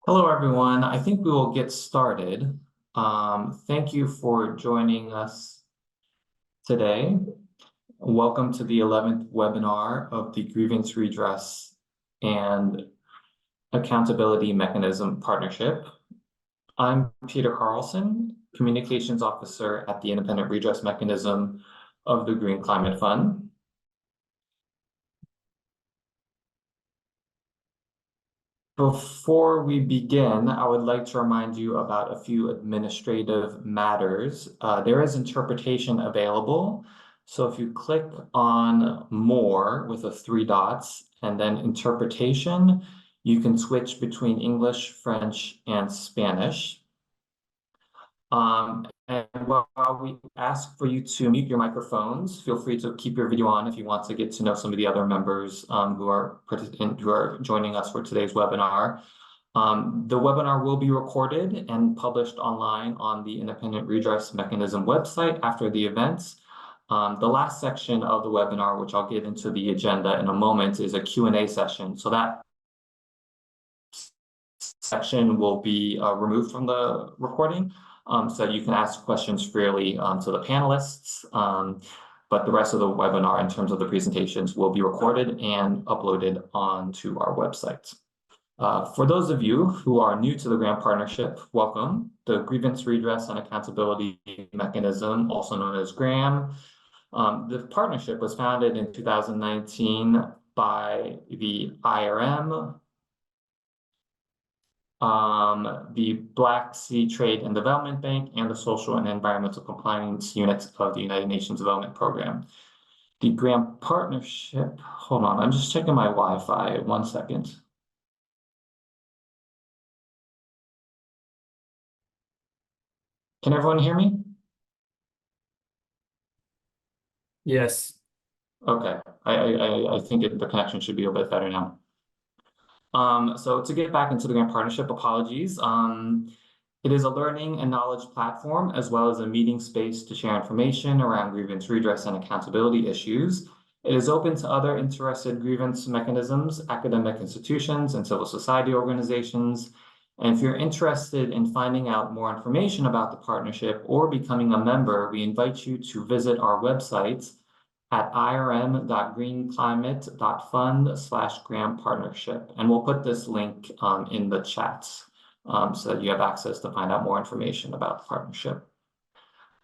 Hello, everyone. I think we will get started. Thank you for joining us today. Welcome to the 11th webinar of the Grievance Redress and Accountability Mechanism Partnership. I'm Peter Carlson, Communications Officer at the Independent Redress Mechanism of the Green Climate Fund. Before we begin, I would like to remind you about a few administrative matters. There is interpretation available. So if you click on More with the 3 dots and then Interpretation, you can switch between English, French, and Spanish. And while we ask for you to mute your microphones, feel free to keep your video on if you want to get to know some of the other members who are joining us for today's webinar. The webinar will be recorded and published online on the Independent Redress Mechanism website after the event. The last section of the webinar, which I'll get into the agenda in a moment, is a Q&A session. So that section will be removed from the recording. So you can ask questions freely to the panelists, but the rest of the webinar in terms of the presentations will be recorded and uploaded onto our website. For those of you who are new to the grant partnership, welcome. The Grievance Redress and Accountability Mechanism, also known as GRAM. The partnership was founded in 2019 by the IRM, the Black Sea Trade and Development Bank, and the Social and Environmental Compliance Unit of the United Nations Development Program. The grant partnership, hold on, I'm just checking my Wi-Fi, 1 second. Can everyone hear me? Yes. Okay, I think the connection should be a bit better now. So to get back into the grant partnership, apologies. It is a learning and knowledge platform, as well as a meeting space to share information around grievance redress and accountability issues. It is open to other interested grievance mechanisms, academic institutions, and civil society organizations. And if you're interested in finding out more information about the partnership or becoming a member, we invite you to visit our website at irm.greenclimate.fund/grant partnership. And we'll put this link in the chat so that you have access to find out more information about the partnership.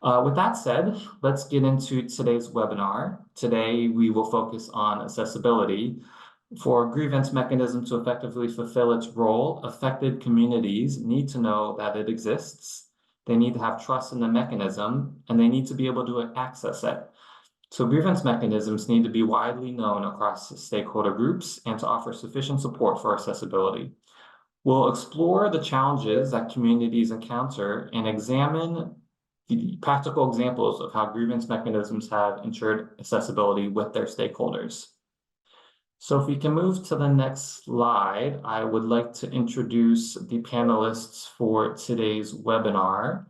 With that said, let's get into today's webinar. Today, we will focus on accessibility. For a grievance mechanism to effectively fulfill its role, affected communities need to know that it exists. They need to have trust in the mechanism, and they need to be able to access it. So grievance mechanisms need to be widely known across stakeholder groups and to offer sufficient support for accessibility. We'll explore the challenges that communities encounter and examine the practical examples of how grievance mechanisms have ensured accessibility with their stakeholders. So if we can move to the next slide, I would like to introduce the panelists for today's webinar.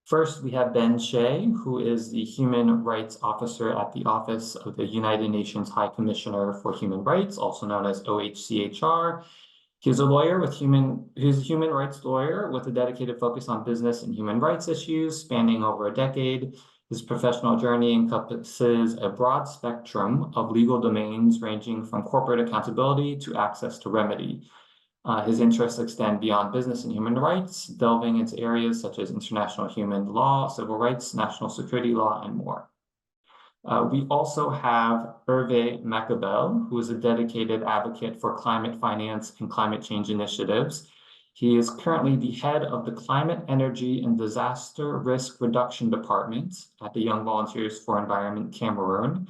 First, we have Ben Shea, who is the Human Rights Officer at the Office of the United Nations High Commissioner for Human Rights, also known as OHCHR. He's a human rights lawyer with a dedicated focus on business and human rights issues spanning over a decade. His professional journey encompasses a broad spectrum of legal domains ranging from corporate accountability to access to remedy. His interests extend beyond business and human rights, delving into areas such as international human law, civil rights, national security law, and more. We also have Hervé Macabel, who is a dedicated advocate for climate finance and climate change initiatives. He is currently the head of the Climate, Energy, and Disaster Risk Reduction Department at the Young Volunteers for Environment Cameroon.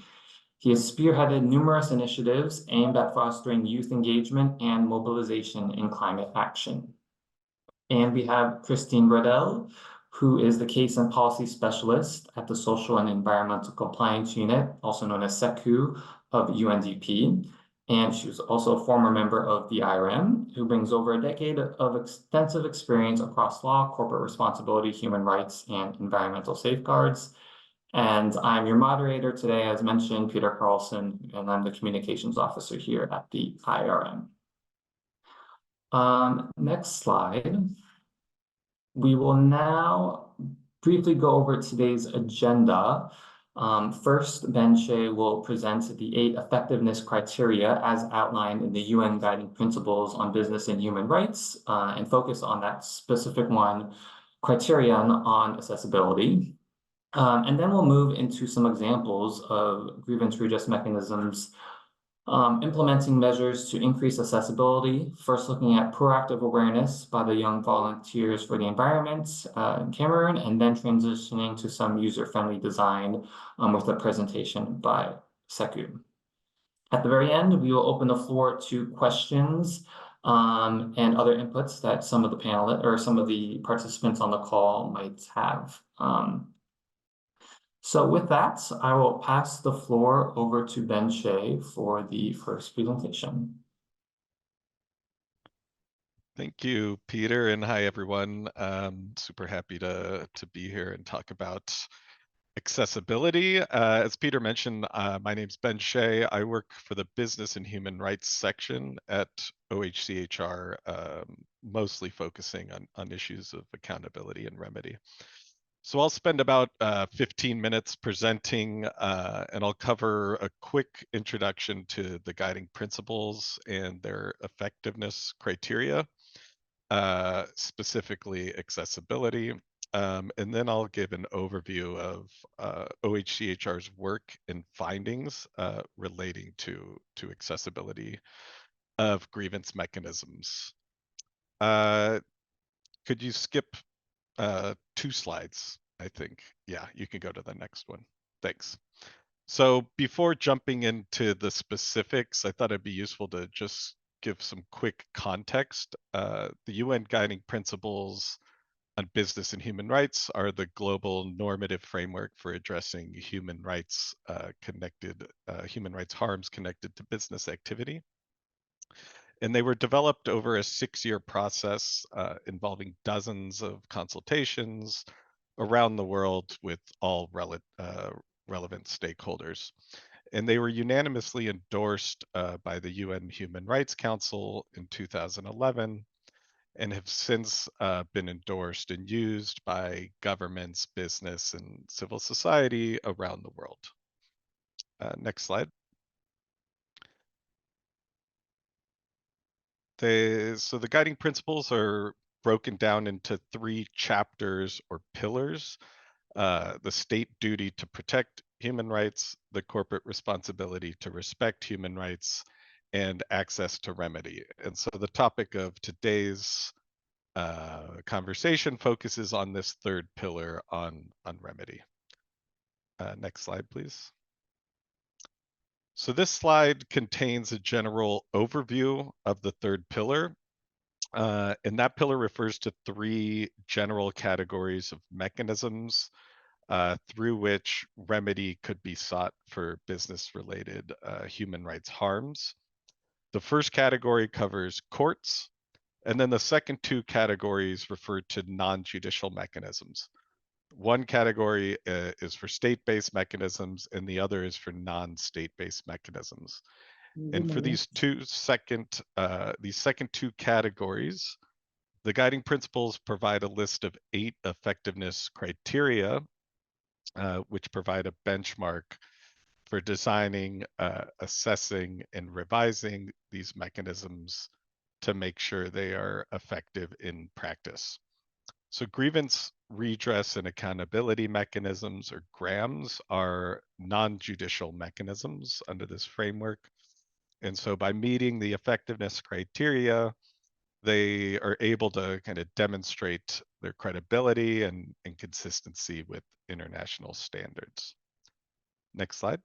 He has spearheaded numerous initiatives aimed at fostering youth engagement and mobilization in climate action. And we have Christine Bradell, who is the Case and Policy Specialist at the Social and Environmental Compliance Unit, also known as SECU, of UNDP. And she was also a former member of the IRM, who brings over a decade of extensive experience across law, corporate responsibility, human rights, and environmental safeguards. And I'm your moderator today, as mentioned, Peter Carlson, and I'm the Communications Officer here at the IRM. Next slide. We will now briefly go over today's agenda. First, Benche will present the 8 effectiveness criteria as outlined in the UN Guiding Principles on Business and Human Rights, and focus on that specific one, criterion on accessibility. And then we'll move into some examples of grievance redress mechanisms, implementing measures to increase accessibility, first looking at proactive awareness by the Young Volunteers for the Environment in Cameroon, and then transitioning to some user-friendly design with a presentation by Sekou. At the very end, we will open the floor to questions and other inputs that some of the panelists or some of the participants on the call might have. So with that, I will pass the floor over to Benche for the first presentation. Thank you, Peter, and hi, everyone. Super happy to be here and talk about accessibility. As Peter mentioned, my name's Benche. I work for the Business and Human Rights section at OHCHR, mostly focusing on issues of accountability and remedy. So I'll spend about 15 minutes presenting, and I'll cover a quick introduction to the guiding principles and their effectiveness criteria, specifically accessibility. And then I'll give an overview of OHCHR's work and findings relating to accessibility of grievance mechanisms. Could you skip 2 slides, I think? Yeah, you can go to the next one. Thanks. So before jumping into the specifics, I thought it'd be useful to just give some quick context. The UN Guiding Principles on Business and Human Rights are the global normative framework for addressing human rights harms connected to business activity. And they were developed over a 6-year process involving dozens of consultations around the world with all relevant stakeholders. And they were unanimously endorsed by the UN Human Rights Council in 2011 and have since been endorsed and used by governments, business, and civil society around the world. Next slide. So the guiding principles are broken down into 3 chapters or pillars: the state duty to protect human rights, the corporate responsibility to respect human rights, and access to remedy. And so the topic of today's conversation focuses on this 3rd pillar on remedy. Next slide, please. So this slide contains a general overview of the 3rd pillar. And that pillar refers to 3 general categories of mechanisms through which remedy could be sought for business-related human rights harms. The first category covers courts, and then the second 2 categories refer to non-judicial mechanisms. One category is for state-based mechanisms, and the other is for non-state-based mechanisms. And for these second 2 categories, the guiding principles provide a list of 8 effectiveness criteria, which provide a benchmark for designing, assessing, and revising these mechanisms to make sure they are effective in practice. So grievance redress and accountability mechanisms, or GRAMs, are non-judicial mechanisms under this framework. And so by meeting the effectiveness criteria, they are able to kind of demonstrate their credibility and consistency with international standards. Next slide.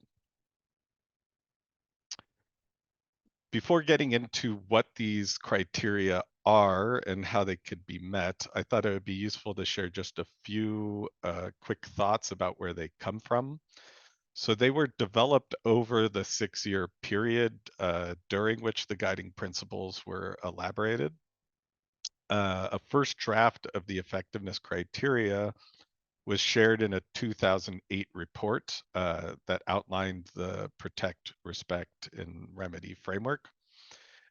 Before getting into what these criteria are and how they could be met, I thought it would be useful to share just a few quick thoughts about where they come from. So they were developed over the 6-year period during which the guiding principles were elaborated. A first draft of the effectiveness criteria was shared in a 2008 report that outlined the protect, respect, and remedy framework.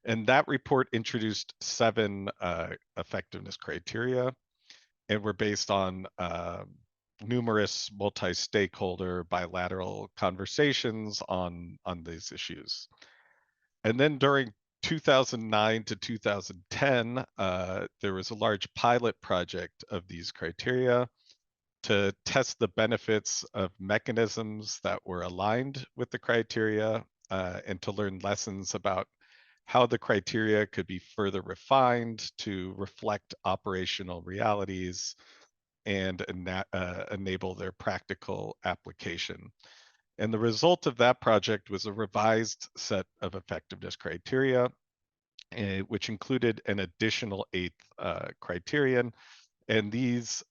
And that report introduced 7 effectiveness criteria, and were based on numerous multi-stakeholder bilateral conversations on these issues. And then during 2009 to 2010, there was a large pilot project of these criteria to test the benefits of mechanisms that were aligned with the criteria, and to learn lessons about how the criteria could be further refined to reflect operational realities and enable their practical application. And the result of that project was a revised set of effectiveness criteria, which included an additional 8th criterion. And this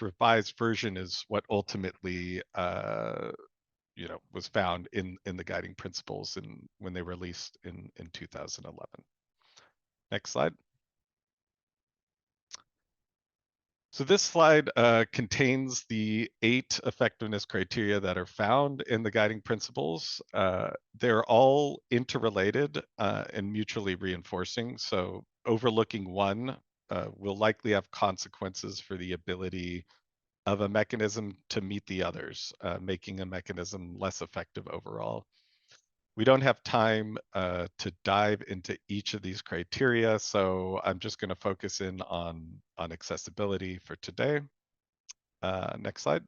revised version is what ultimately was found in the guiding principles when they were released in 2011. Next slide. So this slide contains the 8 effectiveness criteria that are found in the guiding principles. They're all interrelated and mutually reinforcing. So overlooking one will likely have consequences for the ability of a mechanism to meet the others, making a mechanism less effective overall. We don't have time to dive into each of these criteria, so I'm just going to focus in on accessibility for today. Next slide.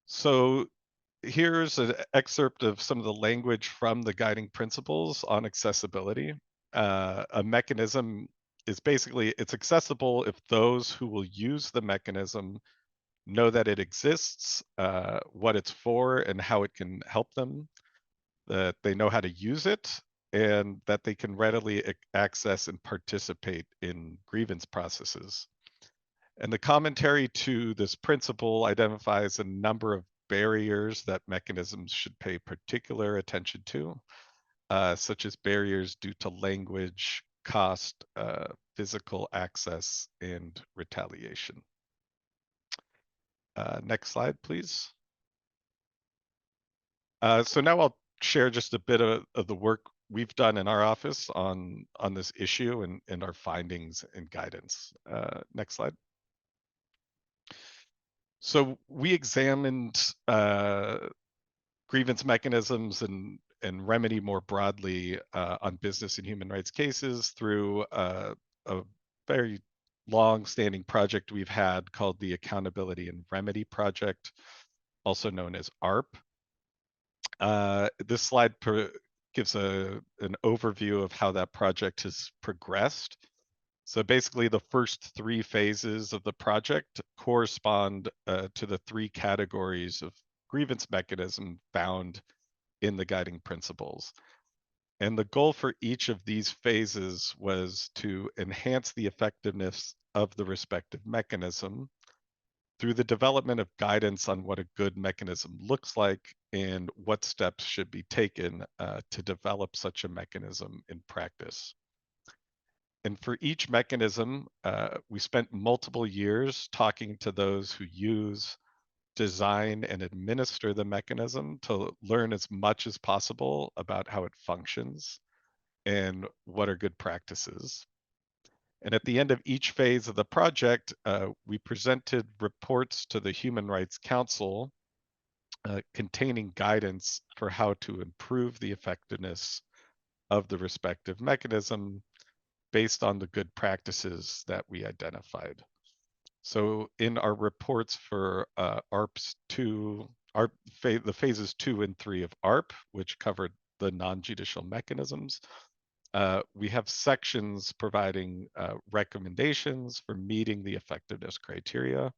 So here's an excerpt of some of the language from the guiding principles on accessibility. A mechanism is basically, it's accessible if those who will use the mechanism know that it exists, what it's for, and how it can help them, that they know how to use it, and that they can readily access and participate in grievance processes. And the commentary to this principle identifies a number of barriers that mechanisms should pay particular attention to, such as barriers due to language, cost, physical access, and retaliation. Next slide, please. So now I'll share just a bit of the work we've done in our office on this issue and our findings and guidance. Next slide. So we examined grievance mechanisms and remedy more broadly on business and human rights cases through a very long-standing project we've had called the Accountability and Remedy Project, also known as ARP. This slide gives an overview of how that project has progressed. So basically the first 3 phases of the project correspond to the 3 categories of grievance mechanism found in the guiding principles. And the goal for each of these phases was to enhance the effectiveness of the respective mechanism through the development of guidance on what a good mechanism looks like and what steps should be taken to develop such a mechanism in practice. And for each mechanism, we spent multiple years talking to those who use, design, and administer the mechanism to learn as much as possible about how it functions and what are good practices. And at the end of each phase of the project, we presented reports to the Human Rights Council containing guidance for how to improve the effectiveness of the respective mechanism based on the good practices that we identified. So in our reports for the phases 2 and 3 of ARP, which covered the non-judicial mechanisms, we have sections providing recommendations for meeting the effectiveness criteria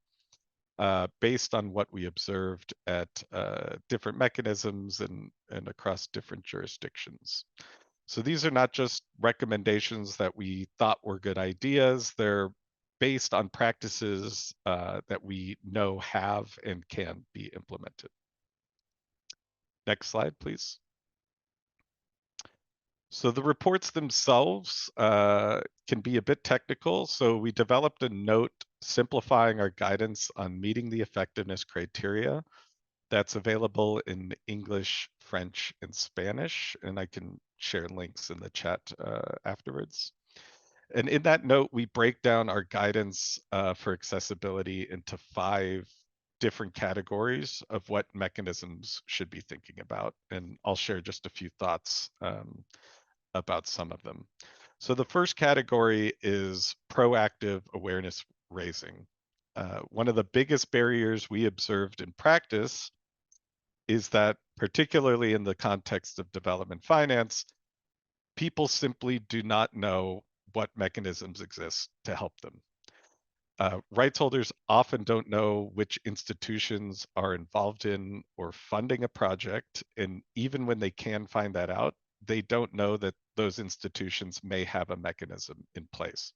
based on what we observed at different mechanisms and across different jurisdictions. So these are not just recommendations that we thought were good ideas. They're based on practices that we know have and can be implemented. Next slide, please. So the reports themselves can be a bit technical. So we developed a note simplifying our guidance on meeting the effectiveness criteria That's available in English, French, and Spanish, and I can share links in the chat afterwards. And in that note, we break down our guidance for accessibility into 5 different categories of what mechanisms should be thinking about. And I'll share just a few thoughts about some of them. So the first category is proactive awareness raising. One of the biggest barriers we observed in practice is that, particularly in the context of development finance, people simply do not know what mechanisms exist to help them. Rights holders often don't know which institutions are involved in or funding a project, and even when they can find that out, they don't know that those institutions may have a mechanism in place.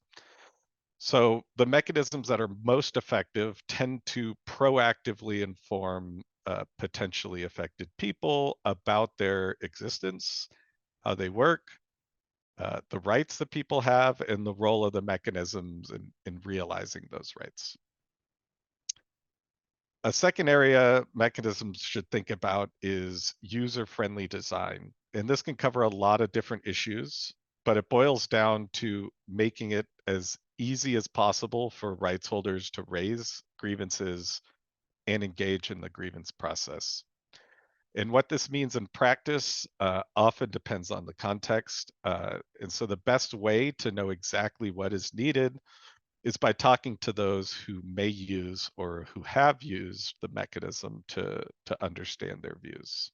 So the mechanisms that are most effective tend to proactively inform potentially affected people about their existence, how they work, the rights that people have, and the role of the mechanisms in realizing those rights. A second area mechanisms should think about is user-friendly design. And this can cover a lot of different issues, but it boils down to making it as easy as possible for rights holders to raise grievances and engage in the grievance process. And what this means in practice often depends on the context. And so the best way to know exactly what is needed is by talking to those who may use or who have used the mechanism to understand their views.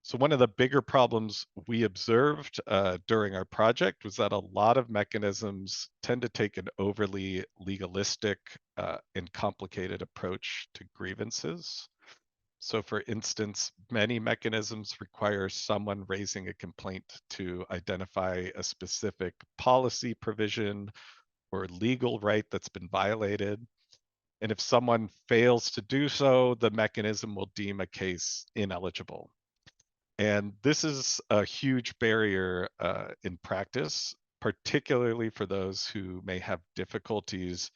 So one of the bigger problems we observed during our project was that a lot of mechanisms tend to take an overly legalistic and complicated approach to grievances. So for instance, many mechanisms require someone raising a complaint to identify a specific policy provision or legal right that's been violated. And if someone fails to do so, the mechanism will deem a case ineligible. And this is a huge barrier in practice, particularly for those who may have difficulties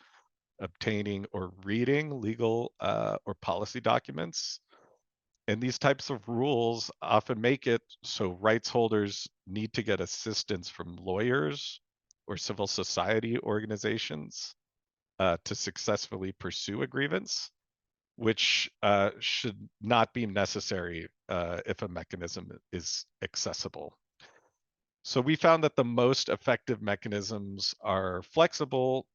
obtaining or reading legal or policy documents. And these types of rules often make it so rights holders need to get assistance from lawyers or civil society organizations to successfully pursue a grievance, which should not be necessary if a mechanism is accessible. So we found that the most effective mechanisms are flexible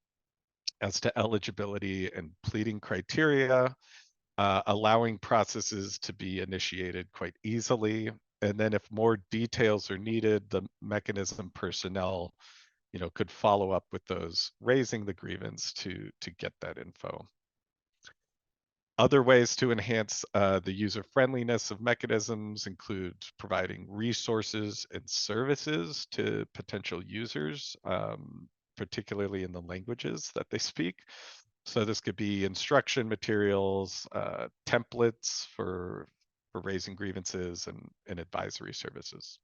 as to eligibility and pleading criteria, allowing processes to be initiated quite easily. And then if more details are needed, the mechanism personnel could follow up with those raising the grievance to get that info. Other ways to enhance the user friendliness of mechanisms include providing resources and services to potential users, particularly in the languages that they speak. So this could be instruction materials, templates for raising grievances, and advisory services.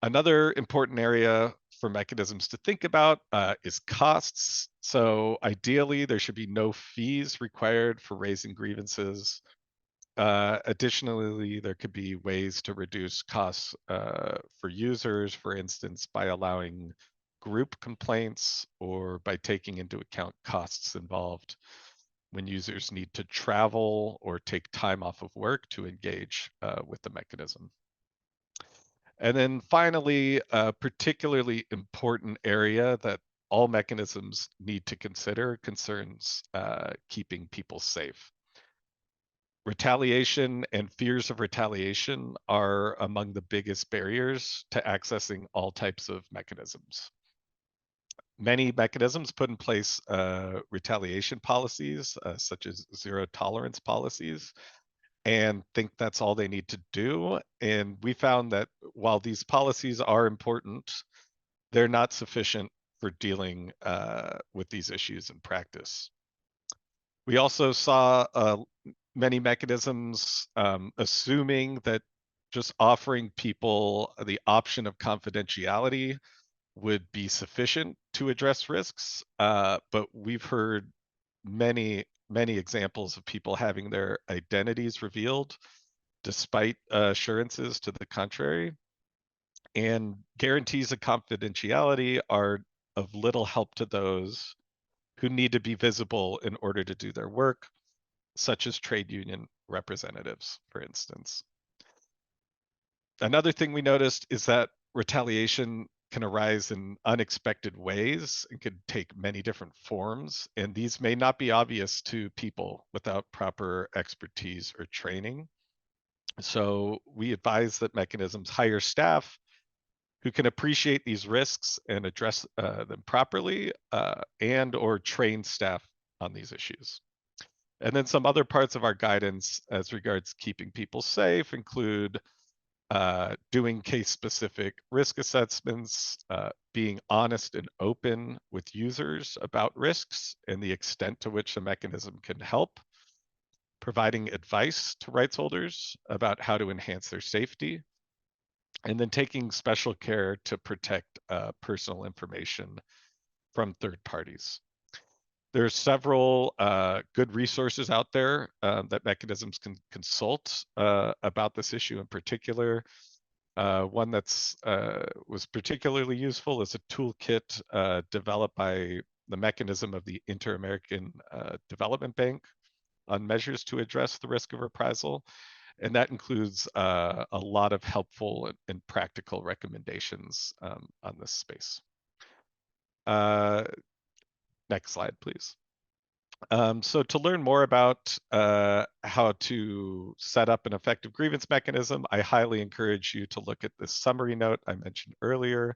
Another important area for mechanisms to think about is costs. So ideally, there should be no fees required for raising grievances. Additionally, there could be ways to reduce costs for users, for instance, by allowing group complaints or by taking into account costs involved when users need to travel or take time off of work to engage with the mechanism. And then finally, a particularly important area that all mechanisms need to consider concerns keeping people safe. Retaliation and fears of retaliation are among the biggest barriers to accessing all types of mechanisms. Many mechanisms put in place retaliation policies, such as zero tolerance policies, and think that's all they need to do. And we found that while these policies are important, they're not sufficient for dealing with these issues in practice. We also saw many mechanisms assuming that just offering people the option of confidentiality would be sufficient to address risks, but we've heard many many examples of people having their identities revealed despite assurances to the contrary. And guarantees of confidentiality are of little help to those who need to be visible in order to do their work, such as trade union representatives, for instance. Another thing we noticed is that retaliation can arise in unexpected ways and can take many different forms, and these may not be obvious to people without proper expertise or training. So we advise that mechanisms hire staff who can appreciate these risks and address them properly, and or train staff on these issues. And then some other parts of our guidance as regards keeping people safe include doing case-specific risk assessments, being honest and open with users about risks and the extent to which the mechanism can help, providing advice to rights holders about how to enhance their safety, and then taking special care to protect personal information from third parties. There are several good resources out there that mechanisms can consult about this issue in particular. One that's was particularly useful is a toolkit developed by the mechanism of the Inter-American Development Bank on measures to address the risk of reprisal. And that includes a lot of helpful and practical recommendations on this space. Next slide, please. So to learn more about how to set up an effective grievance mechanism, I highly encourage you to look at this summary note I mentioned earlier.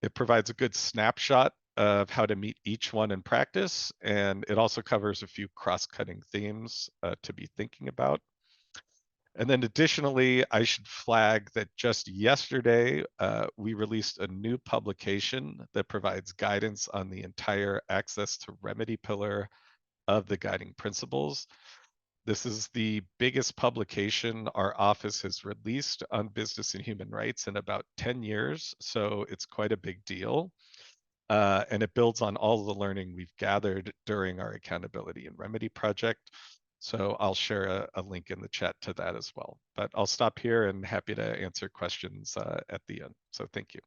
It provides a good snapshot of how to meet each one in practice, and it also covers a few cross-cutting themes to be thinking about. And then additionally, I should flag that just yesterday, we released a new publication that provides guidance on the entire access to remedy pillar of the guiding principles. This is the biggest publication our office has released on business and human rights in about 10 years, so it's quite a big deal. And it builds on all the learning we've gathered during our accountability and remedy project. So I'll share a link in the chat to that as well. But I'll stop here and happy to answer questions at the end. So thank you.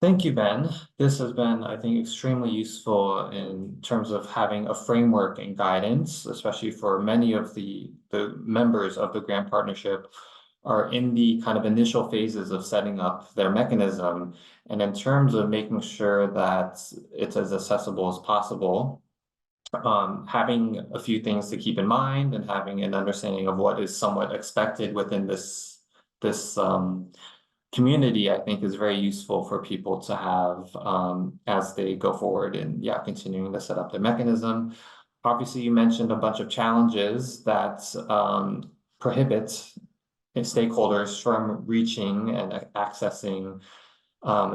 Thank you, Ben. This has been, I think, extremely useful in terms of having a framework and guidance, especially for many of the members of the grant partnership are in the kind of initial phases of setting up their mechanism. And in terms of making sure that it's as accessible as possible, having a few things to keep in mind and having an understanding of what is somewhat expected within this community, I think, is very useful for people to have as they go forward and continuing to set up their mechanism. Obviously, you mentioned a bunch of challenges that prohibit stakeholders from reaching and accessing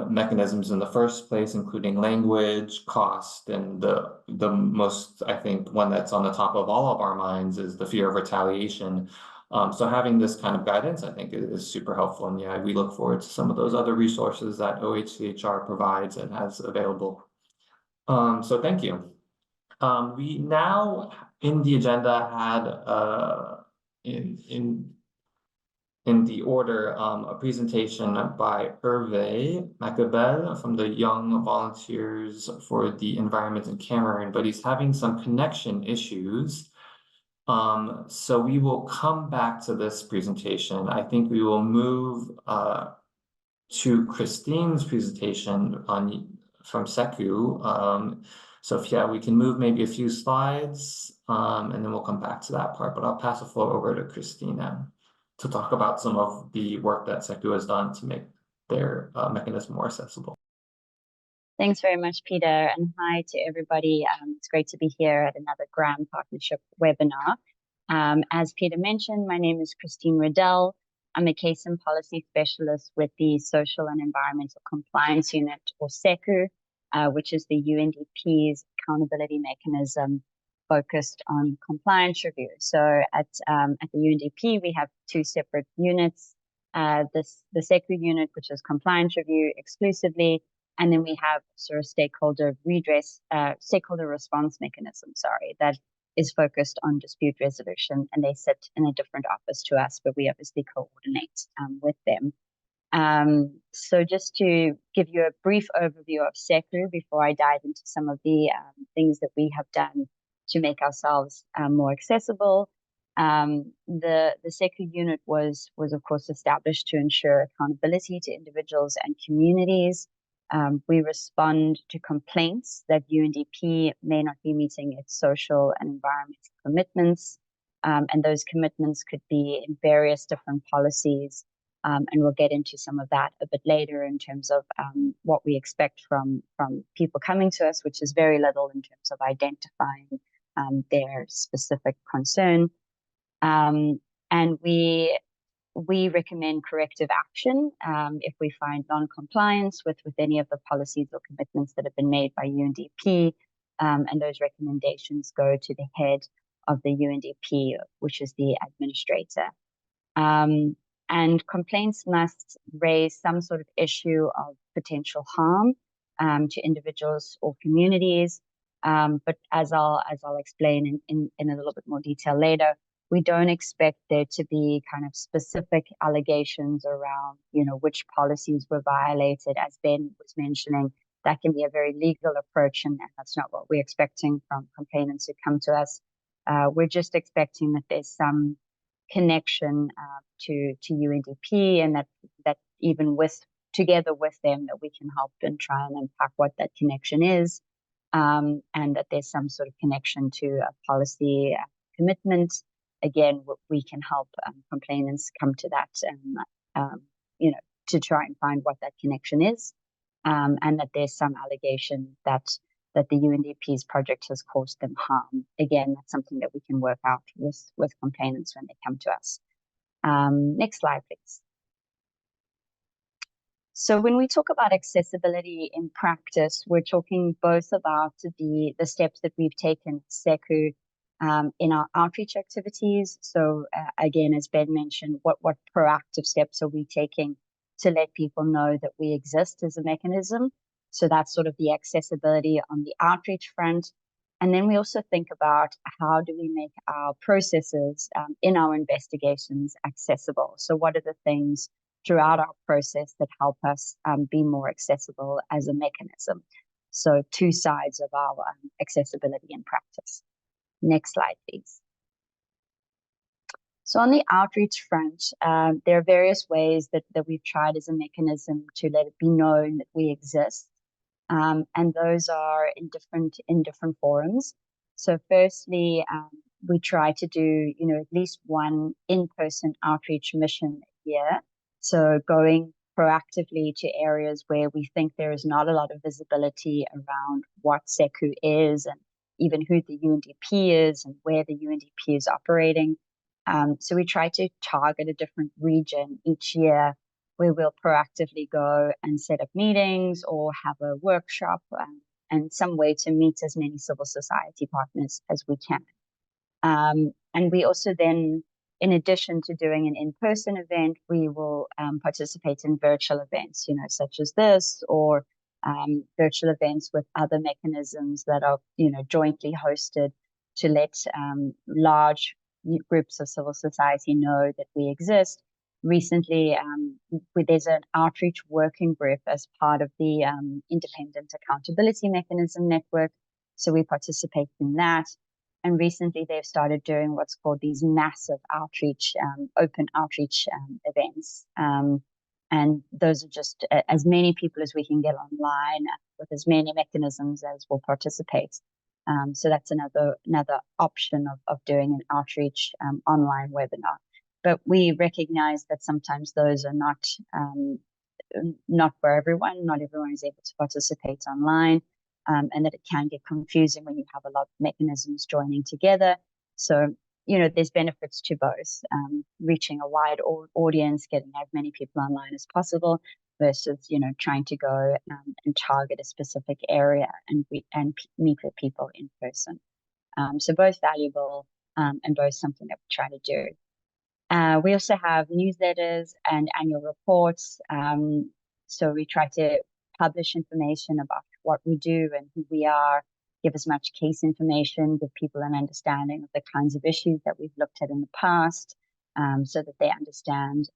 mechanisms in the first place, including language, cost, and the most, I think, one that's on the top of all of our minds is the fear of retaliation. So having this kind of guidance, I think, is super helpful. And we look forward to some of those other resources that OHCHR provides and has available. So thank you. We now in the agenda had in the order, a presentation by Hervé Macabel from the Young Volunteers for the Environment in Cameroon, but he's having some connection issues. So we will come back to this presentation. I think we will move to Christine's presentation from Seku. So if we can move maybe a few slides, and then we'll come back to that part, but I'll pass the floor over to Christine now to talk about some of the work that Seku has done to make their mechanism more accessible. Thanks very much, Peter, and hi to everybody. It's great to be here at another Grant Partnership webinar. As Peter mentioned, my name is Christine Riddell. I'm a case and policy specialist with the Social and Environmental Compliance Unit, or SECU, which is the UNDP's accountability mechanism focused on compliance review. So at the UNDP, we have two separate units. The SECU unit, which is compliance review exclusively, And then we have sort of stakeholder response mechanism, sorry, that is focused on dispute resolution, and they sit in a different office to us, but we obviously coordinate with them. So just to give you a brief overview of SECU before I dive into some of the things that we have done to make ourselves more accessible. The SECU unit was of course established to ensure accountability to individuals and communities. We respond to complaints that UNDP may not be meeting its social and environmental commitments. And those commitments could be in various different policies. And we'll get into some of that a bit later in terms of what we expect from people coming to us, which is very little in terms of identifying their specific concern. And we recommend corrective action if we find non-compliance with any of the policies or commitments that have been made by UNDP. And those recommendations go to the head of the UNDP, which is the administrator. And complaints must raise some sort of issue of potential harm to individuals or communities. But as I'll explain in a little bit more detail later, we don't expect there to be kind of specific allegations around, which policies were violated. As Ben was mentioning, that can be a very legal approach, and that's not what we're expecting from complainants who come to us. We're just expecting that there's some connection to UNDP, and that even together with them, that we can help and try and unpack what that connection is, and that there's some sort of connection to a policy commitment. Again, we can help complainants come to that, to try and find what that connection is, and that there's some allegation that the UNDP's project has caused them harm. Again, that's something that we can work out with complainants when they come to us. Next slide, please. So when we talk about accessibility in practice, we're talking both about the steps that we've taken at SECU in our outreach activities. So again, as Ben mentioned, what proactive steps are we taking to let people know that we exist as a mechanism? So that's sort of the accessibility on the outreach front. And then we also think about how do we make our processes in our investigations accessible? So what are the things throughout our process that help us be more accessible as a mechanism? So two sides of our accessibility in practice. Next slide, please. So on the outreach front, there are various ways that we've tried as a mechanism to let it be known that we exist. And those are in different forums. So firstly, we try to do, at least one in-person outreach mission a year. So going proactively to areas where we think there is not a lot of visibility around what SECU is, and even who the UNDP is and where the UNDP is operating. So we try to target a different region each year where we'll proactively go and set up meetings or have a workshop and some way to meet as many civil society partners as we can. And we also then, in addition to doing an in-person event, we will participate in virtual events, such as this, or virtual events with other mechanisms that are, jointly hosted to let large groups of civil society know that we exist. Recently, there's an outreach working group as part of the Independent Accountability Mechanism network. So we participate in that. And recently they've started doing what's called these massive outreach, open outreach events. And those are just as many people as we can get online with as many mechanisms as will participate. So that's another option of doing an outreach online webinar. But we recognize that sometimes those are not for everyone. Not everyone is able to participate online, and that it can get confusing when you have a lot of mechanisms joining together. So, there's benefits to both, reaching a wide audience, getting as many people online as possible, versus, trying to go and target a specific area and meet with people in person. So both valuable and both something that we try to do. We also have newsletters and annual reports. So we try to publish information about what we do and who we are, give as much case information, give people an understanding of the kinds of issues that we've looked at in the past, so that they understand,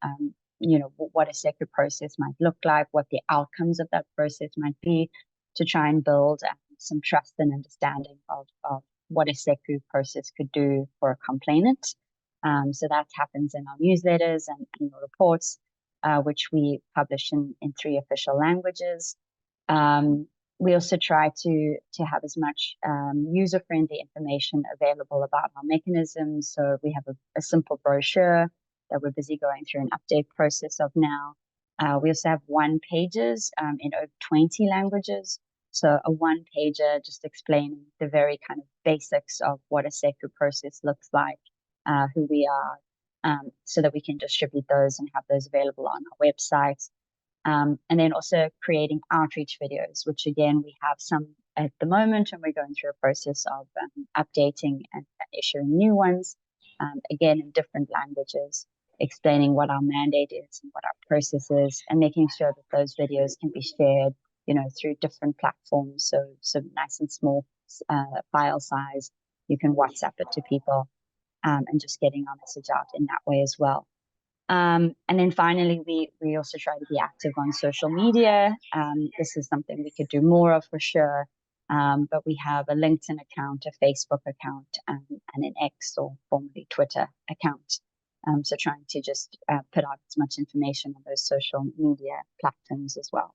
what a sacred process might look like, what the outcomes of that process might be, to try and build some trust and understanding of what a sacred process could do for a complainant. So that happens in our newsletters and annual reports, which we publish in 3 official languages. We also try to have as much user-friendly information available about our mechanisms. So we have a simple brochure that we're busy going through an update process of now. We also have one-pagers in over 20 languages. So a one-pager just explaining the very kind of basics of what a sacred process looks like, who we are, so that we can distribute those and have those available on our website. And then also creating outreach videos, which again, we have some at the moment, and we're going through a process of updating and issuing new ones, again, in different languages, explaining what our mandate is and what our process is, and making sure that those videos can be shared, through different platforms. So nice and small file size. You can WhatsApp it to people, and just getting our message out in that way as well. And then finally, we also try to be active on social media. This is something we could do more of for sure. But we have a LinkedIn account, a Facebook account, and an X, or formerly Twitter, account. So trying to just put out as much information on those social media platforms as well.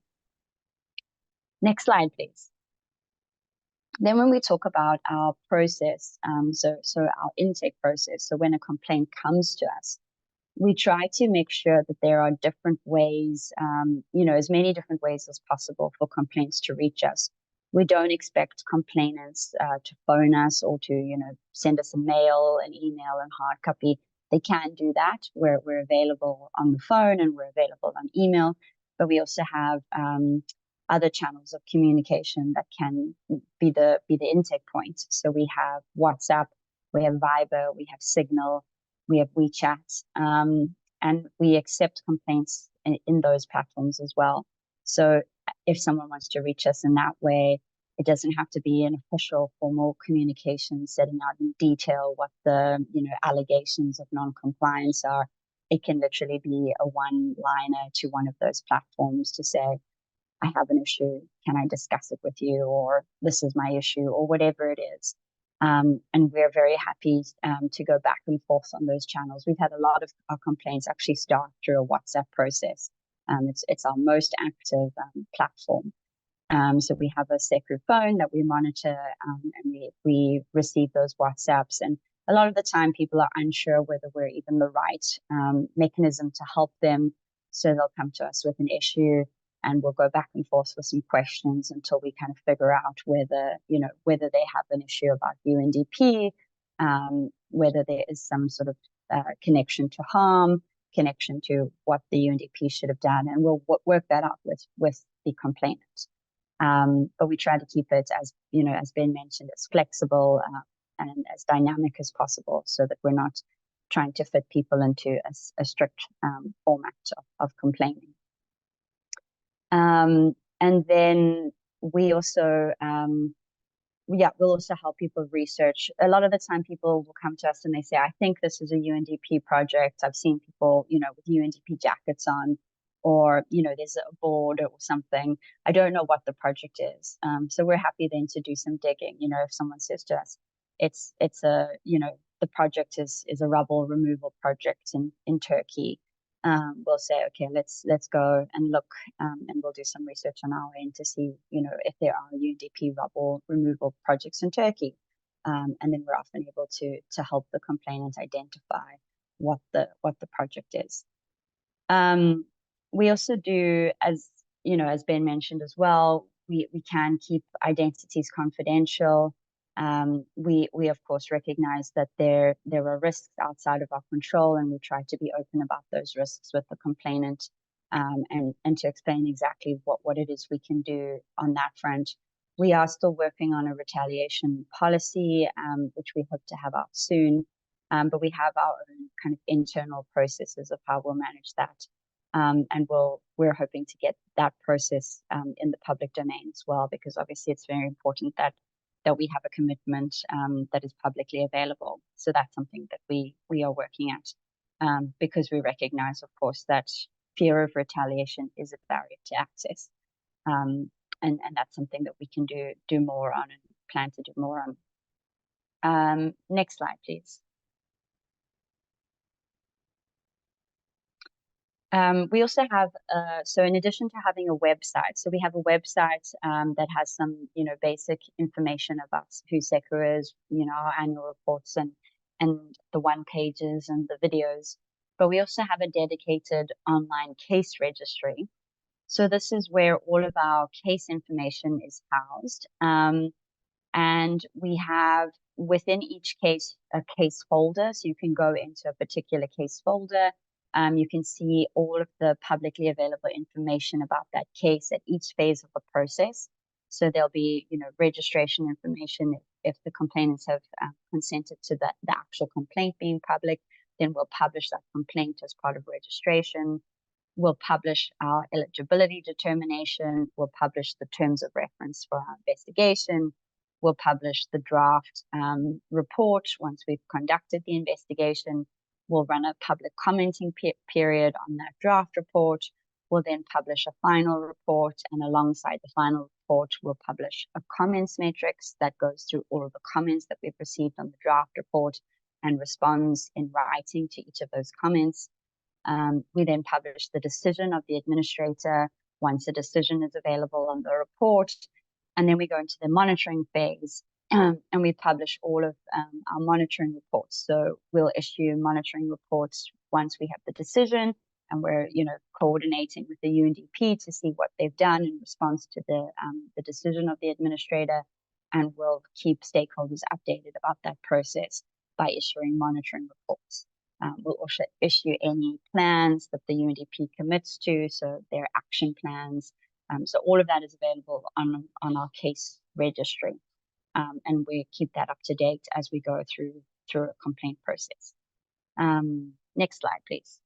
Next slide, please. Then when we talk about our process, so our intake process, so when a complaint comes to us, we try to make sure that there are different ways, as many different ways as possible for complaints to reach us. We don't expect complainants to phone us or to, send us a mail, an email, and hard copy. They can do that. We're available on the phone and we're available on email, but we also have other channels of communication that can be the intake point. So we have WhatsApp, we have Viber, we have Signal, we have WeChat, and we accept complaints in those platforms as well. So if someone wants to reach us in that way, it doesn't have to be an official formal communication setting out in detail what the allegations of non-compliance are. It can literally be a one-liner to one of those platforms to say, I have an issue, can I discuss it with you? Or this is my issue, or whatever it is. And we're very happy to go back and forth on those channels. We've had a lot of our complaints actually start through a WhatsApp process. It's our most active platform. So we have a sacred phone that we monitor, and we receive those WhatsApps. And a lot of the time people are unsure whether we're even the right mechanism to help them. So they'll come to us with an issue, and we'll go back and forth with some questions until we kind of figure out whether they have an issue about UNDP, whether there is some sort of connection to harm, connection to what the UNDP should have done, and we'll work that out with the complainant. But we try to keep it, as Ben mentioned, as flexible and as dynamic as possible, so that we're not trying to fit people into a strict format of complaining. And then we also, we'll also help people research. A lot of the time people will come to us and they say, I think this is a UNDP project. I've seen people, with UNDP jackets on, or, there's a board or something. I don't know what the project is. So we're happy then to do some digging. If someone says to us, it's a, the project is a rubble removal project in Turkey. We'll say, okay, let's go and look, and we'll do some research on our end to see, if there are UNDP rubble removal projects in Turkey. And then we're often able to help the complainant identify what the project is. We also do, as Ben mentioned as well, we can keep identities confidential. We of course recognize that there are risks outside of our control, and we try to be open about those risks with the complainant, and to explain exactly what it is we can do on that front. We are still working on a retaliation policy, which we hope to have out soon, but we have our own kind of internal processes of how we'll manage that. And we'll we're hoping to get that process in the public domain as well, because obviously it's very important that we have a commitment that is publicly available. So that's something that we are working at, because we recognize, of course, that fear of retaliation is a barrier to access. And that's something that we can do more on and plan to do more on. Next slide, please. We also have, so in addition to having a website, so we have a website that has some, basic information about who SECU is, our annual reports and the one pages and the videos. But we also have a dedicated online case registry. So this is where all of our case information is housed. And we have within each case a case folder. So you can go into a particular case folder. You can see all of the publicly available information about that case at each phase of the process. So there'll be, registration information if the complainants have consented to the actual complaint being public. Then we'll publish that complaint as part of registration. We'll publish our eligibility determination. We'll publish the terms of reference for our investigation. We'll publish the draft report once we've conducted the investigation. We'll run a public commenting period on that draft report. We'll then publish a final report, and alongside the final report, we'll publish a comments matrix that goes through all of the comments that we've received on the draft report and responds in writing to each of those comments. We then publish the decision of the administrator once a decision is available on the report. And then we go into the monitoring phase, and we publish all of our monitoring reports. So we'll issue monitoring reports once we have the decision, and we're coordinating with the UNDP to see what they've done in response to the decision of the administrator, and we'll keep stakeholders updated about that process by issuing monitoring reports. We'll also issue any plans that the UNDP commits to, so their action plans. So all of that is available on our case registry, and we keep that up to date as we go through a complaint process. Next slide, please.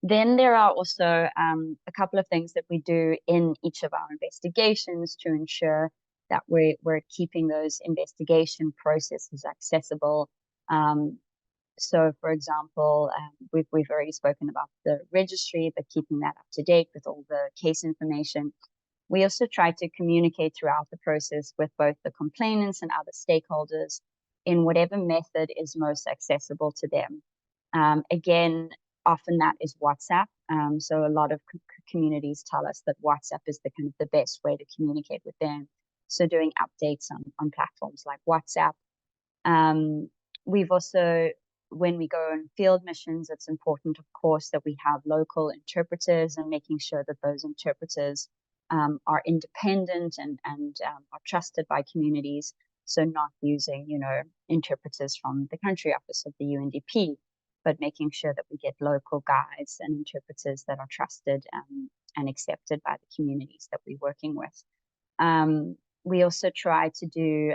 Then there are also a couple of things that we do in each of our investigations to ensure that we're keeping those investigation processes accessible. So, for example, we've already spoken about the registry, but keeping that up to date with all the case information. We also try to communicate throughout the process with both the complainants and other stakeholders in whatever method is most accessible to them. Again, often that is WhatsApp. So a lot of communities tell us that WhatsApp is the best way to communicate with them. So doing updates on platforms like WhatsApp. We've also, when we go on field missions, it's important, of course, that we have local interpreters and making sure that those interpreters are independent and are trusted by communities. So not using, interpreters from the country office of the UNDP, but making sure that we get local guides and interpreters that are trusted and accepted by the communities that we're working with. We also try to do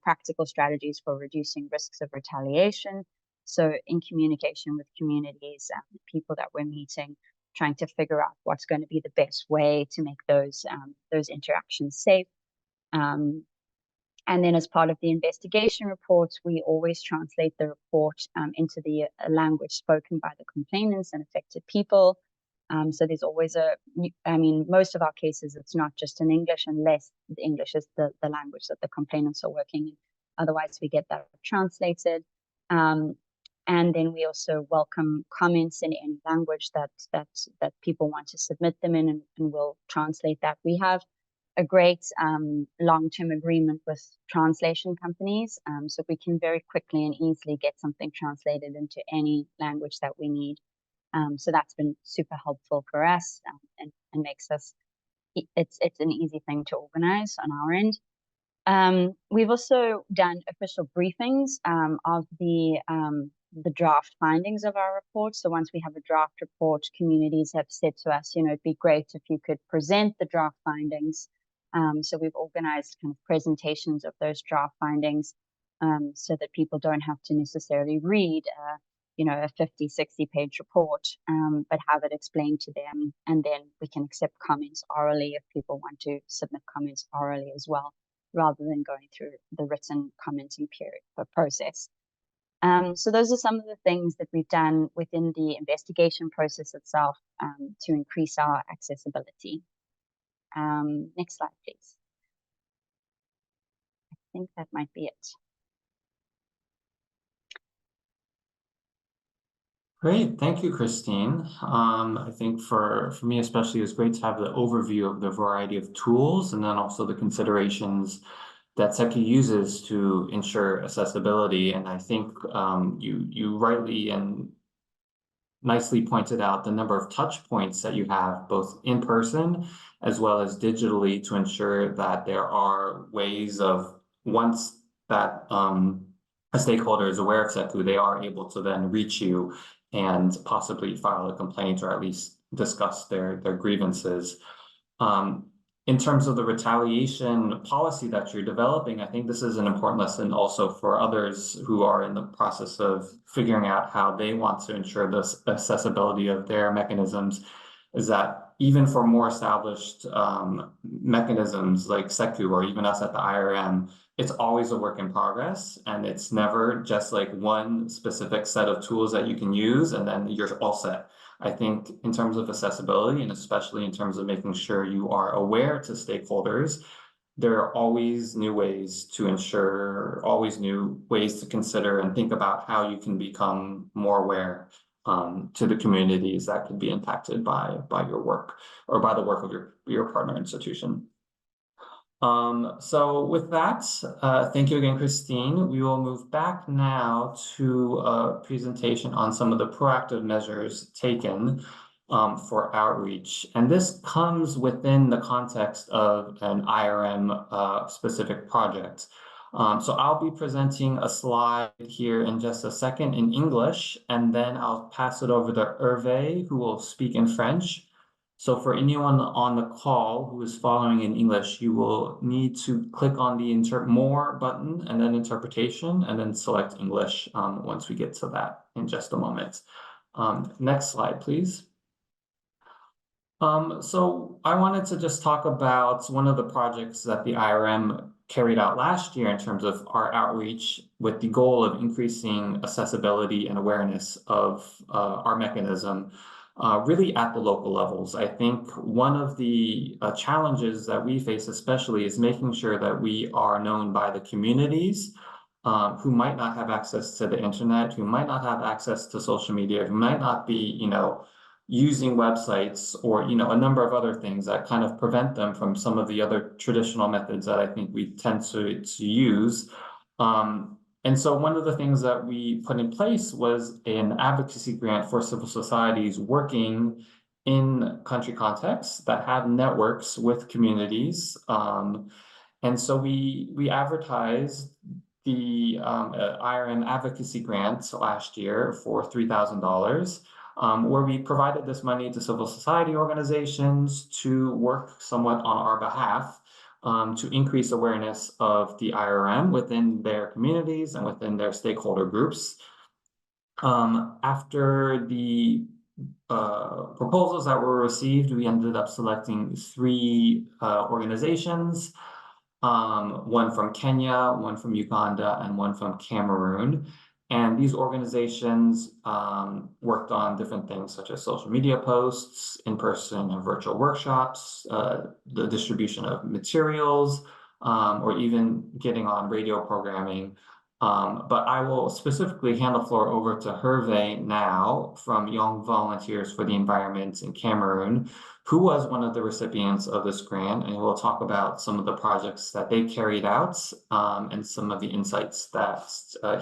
practical strategies for reducing risks of retaliation. So in communication with communities and the people that we're meeting, trying to figure out what's going to be the best way to make those interactions safe. And then as part of the investigation reports, we always translate the report into the language spoken by the complainants and affected people. So there's always most of our cases, it's not just in English unless the English is the language that the complainants are working in. Otherwise, we get that translated. And then we also welcome comments in any language that people want to submit them in, and we'll translate that. We have a great long-term agreement with translation companies, so we can very quickly and easily get something translated into any language that we need. So that's been super helpful for us, and makes us, it's an easy thing to organize on our end. We've also done official briefings of the draft findings of our report. So once we have a draft report, communities have said to us, it'd be great if you could present the draft findings. So we've organized kind of presentations of those draft findings, so that people don't have to necessarily read a 50, 60-page report, but have it explained to them. And then we can accept comments orally if people want to submit comments orally as well, rather than going through the written commenting period process. So those are some of the things that we've done within the investigation process itself to increase our accessibility. Next slide, please. I think that might be it. Great, thank you, Christine. I think for me especially, it's great to have the overview of the variety of tools and then also the considerations that SECU uses to ensure accessibility. And I think you rightly and nicely pointed out the number of touch points that you have both in person as well as digitally to ensure that there are ways of, once that a stakeholder is aware of SECU, they are able to then reach you and possibly file a complaint or at least discuss their grievances. In terms of the retaliation policy that you're developing, I think this is an important lesson also for others who are in the process of figuring out how they want to ensure the accessibility of their mechanisms, is that even for more established mechanisms like SECU or even us at the IRM, it's always a work in progress, and it's never just like one specific set of tools that you can use and then you're all set. I think in terms of accessibility, and especially in terms of making sure you are aware to stakeholders, there are always new ways to ensure, always new ways to consider and think about how you can become more aware to the communities that could be impacted by your work or by the work of your partner institution. So with that, thank you again, Christine. We will move back now to a presentation on some of the proactive measures taken for outreach. And this comes within the context of an IRM specific project. So I'll be presenting a slide here in just a second in English, and then I'll pass it over to Hervé, who will speak in French. So for anyone on the call who is following in English, you will need to click on the More button and then Interpretation, and then select English once we get to that in just a moment. Next slide, please. So I wanted to just talk about one of the projects that the IRM carried out last year in terms of our outreach with the goal of increasing accessibility and awareness of our mechanism. Really at the local levels. I think one of the challenges that we face especially is making sure that we are known by the communities who might not have access to the internet, who might not have access to social media, who might not be, using websites or, a number of other things that kind of prevent them from some of the other traditional methods that I think we tend to use. And so one of the things that we put in place was an advocacy grant for civil societies working in country contexts that have networks with communities. And so we advertised the IRM advocacy grant last year for $3,000, where we provided this money to civil society organizations to work somewhat on our behalf to increase awareness of the IRM within their communities and within their stakeholder groups. After the proposals that were received, we ended up selecting 3 organizations, one from Kenya, one from Uganda, and one from Cameroon. And these organizations worked on different things such as social media posts, in-person and virtual workshops, the distribution of materials, or even getting on radio programming. But I will specifically hand the floor over to Hervé now from Young Volunteers for the Environment in Cameroon, who was one of the recipients of this grant, and we'll talk about some of the projects that they carried out and some of the insights that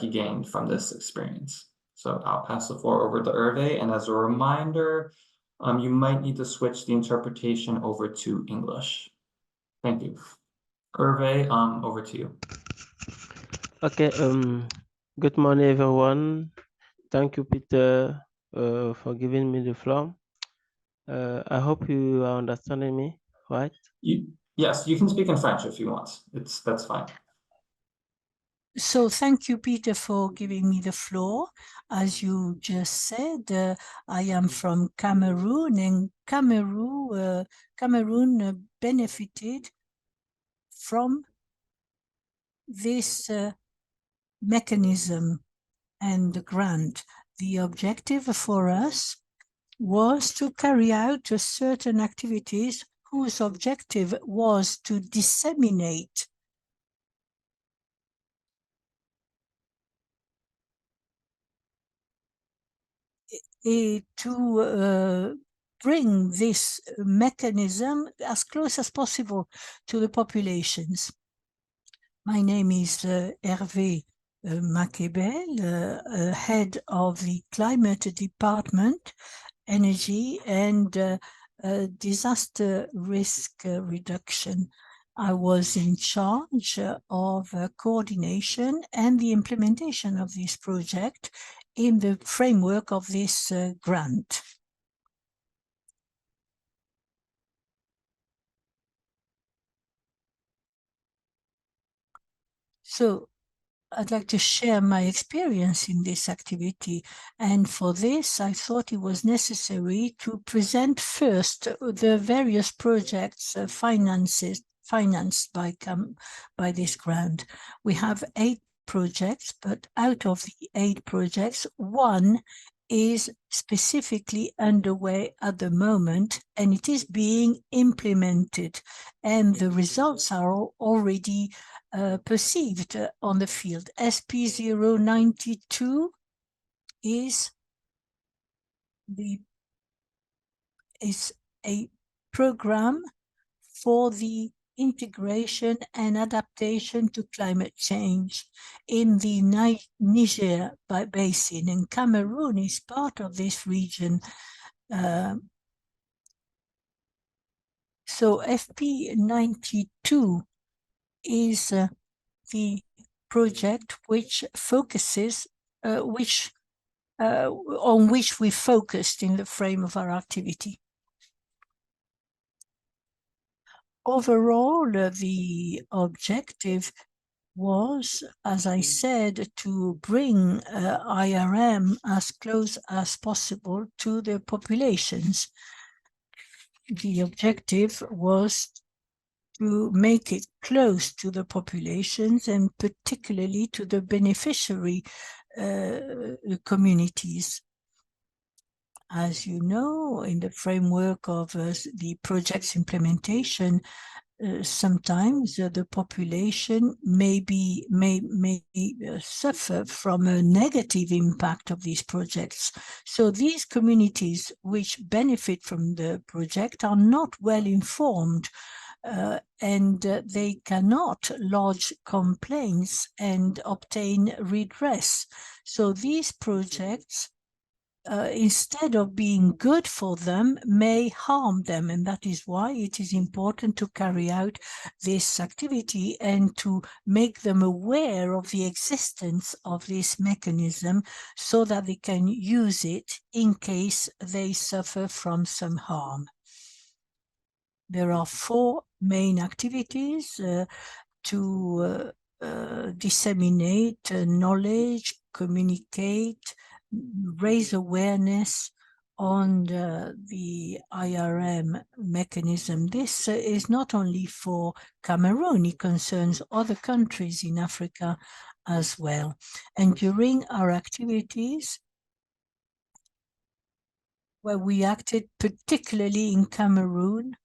he gained from this experience. So I'll pass the floor over to Hervé, and as a reminder, you might need to switch the interpretation over to English. Thank you. Hervé, over to you. Okay, good morning, everyone. Thank you, Peter, for giving me the floor. I hope you are understanding me, right? Yes, you can speak in French if you want. That's fine. So thank you, Peter, for giving me the floor. As you just said, I am from Cameroon, and Cameroon benefited from this mechanism and the grant. The objective for us was to carry out certain activities whose objective was to disseminate to bring this mechanism as close as possible to the populations. My name is Hervé Makebel, head of the Climate Department, Energy and Disaster Risk Reduction. I was in charge of coordination and the implementation of this project in the framework of this grant. So I'd like to share my experience in this activity. And for this, I thought it was necessary to present first the various projects financed by this grant. We have 8 projects, but out of the 8 projects, 1 is specifically underway at the moment, and it is being implemented. And the results are already perceived on the field. SP092 is a program for the integration and adaptation to climate change in the Niger basin, and Cameroon is part of this region. So FP92 is the project which focuses, on which we focused in the frame of our activity. Overall, the objective was, as I said, to bring IRM as close as possible to the populations. The objective was to make it close to the populations and particularly to the beneficiary communities. As you know, in the framework of the project's implementation, sometimes the population may suffer from a negative impact of these projects. So these communities which benefit from the project are not well informed, and they cannot lodge complaints and obtain redress. So these projects, instead of being good for them, may harm them. And that is why it is important to carry out this activity and to make them aware of the existence of this mechanism so that they can use it in case they suffer from some harm. There are 4 main activities to disseminate knowledge, communicate, raise awareness on the IRM mechanism. This is not only for Cameroon, it concerns other countries in Africa as well. And during our activities, where we acted particularly in Cameroon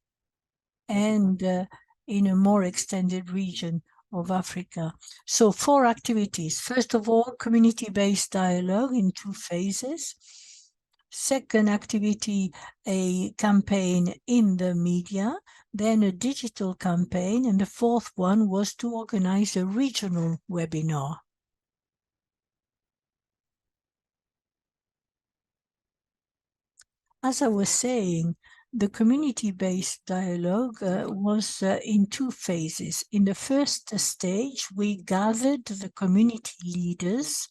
and in a more extended region of Africa. So 4 activities. First of all, community-based dialogue in 2 phases. Second activity, a campaign in the media, then a digital campaign, and the 4th one was to organize a regional webinar. As I was saying, the community-based dialogue was in 2 phases. In the first stage, we gathered the community leaders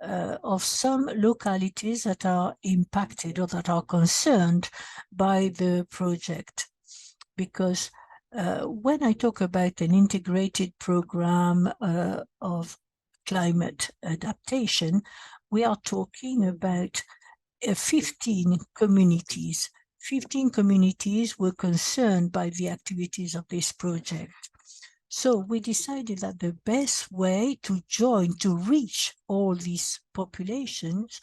of some localities that are impacted or that are concerned by the project. Because when I talk about an integrated program of climate adaptation, we are talking about 15 communities. 15 communities were concerned by the activities of this project. So we decided that the best way to join, to reach all these populations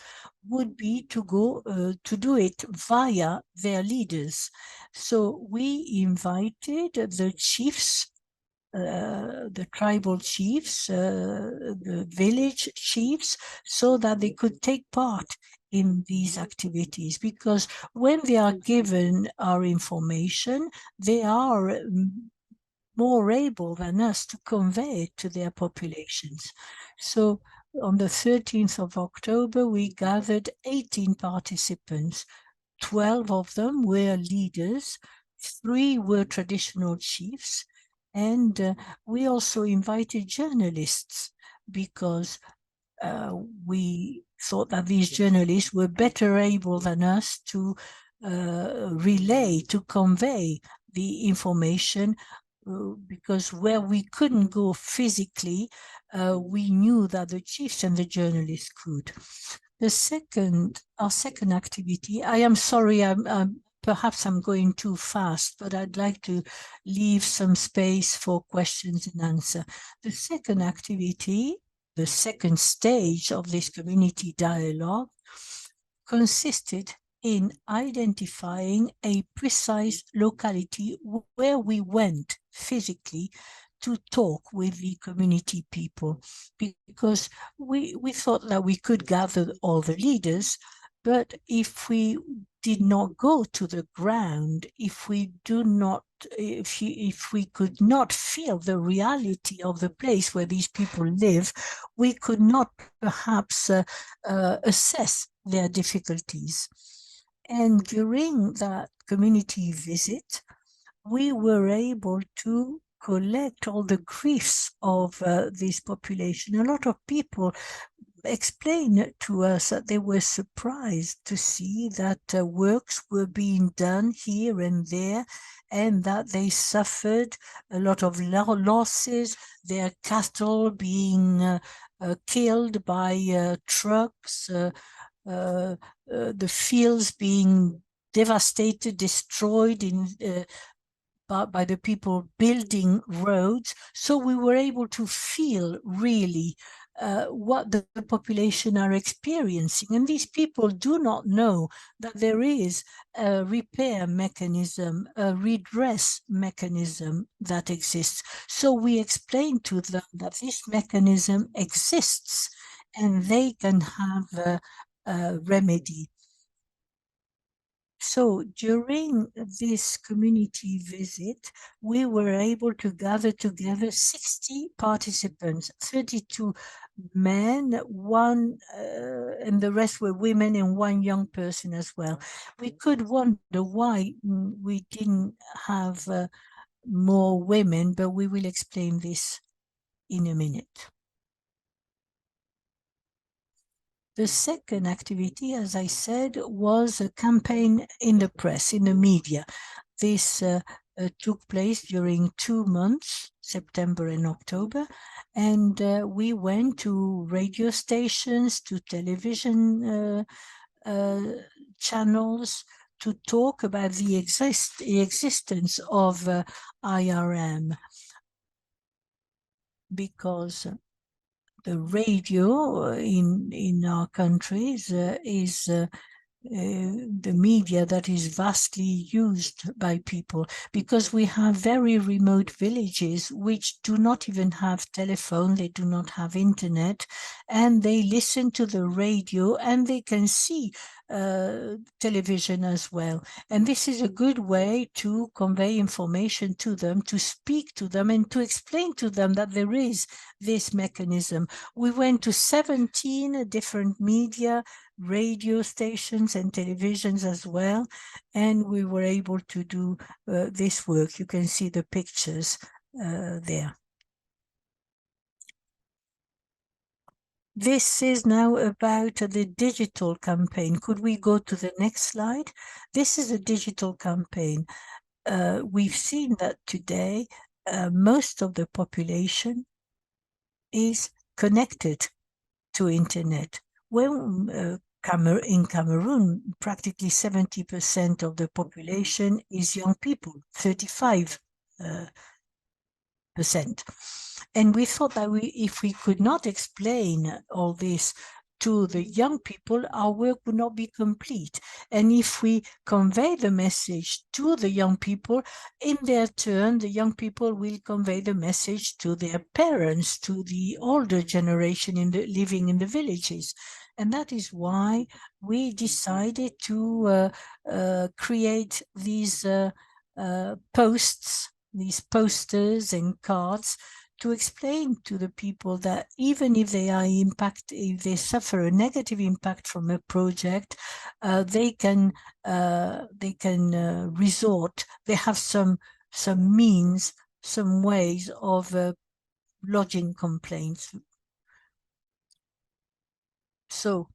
would be to go to do it via their leaders. So we invited the chiefs, the tribal chiefs, the village chiefs, so that they could take part in these activities, because when they are given our information, they are more able than us to convey it to their populations. So on the 13th of October, we gathered 18 participants. 12 of them were leaders, 3 were traditional chiefs, and we also invited journalists, because we thought that these journalists were better able than us to relay, to convey the information, because where we couldn't go physically, we knew that the chiefs and the journalists could. Our second activity, I am sorry, perhaps I'm going too fast, but I'd like to leave some space for questions and answer. The second activity, the second stage of this community dialogue, consisted in identifying a precise locality where we went physically to talk with the community people, because we thought that we could gather all the leaders, but if we did not go to the ground, if we could not feel the reality of the place where these people live, we could not perhaps assess their difficulties. And during that community visit, we were able to collect all the griefs of this population. A lot of people explained to us that they were surprised to see that works were being done here and there, and that they suffered a lot of losses, their cattle being killed by trucks, the fields being devastated, destroyed by the people building roads. So we were able to feel really what the population are experiencing. And these people do not know that there is a repair mechanism, a redress mechanism that exists. So we explained to them that this mechanism exists and they can have a remedy. So during this community visit, we were able to gather together 60 participants, 32 men, and the rest were women, and 1 young person as well. We could wonder why we didn't have more women, but we will explain this in a minute. The second activity, as I said, was a campaign in the press, in the media. This took place during 2 months, September and October, and we went to radio stations, to television channels, to talk about the existence of IRM, because the radio in our countries is the media that is vastly used by people, because we have very remote villages which do not even have telephone, they do not have internet, and they listen to the radio and they can see television as well. And this is a good way to convey information to them, to speak to them, and to explain to them that there is this mechanism. We went to 17 different media, radio stations and televisions as well, and we were able to do this work. You can see the pictures there. This is now about the digital campaign. Could we go to the next slide? This is a digital campaign. We've seen that today most of the population is connected to internet. When in Cameroon, practically 70% of the population is young people, 35%. And we thought that if we could not explain all this to the young people, our work would not be complete. And if we convey the message to the young people, in their turn, the young people will convey the message to their parents, to the older generation living in the villages. And that is why we decided to create these posts, these posters and cards, to explain to the people that even if they are impacted, if they suffer a negative impact from a project, they can resort. They have some means, some ways of lodging complaints. So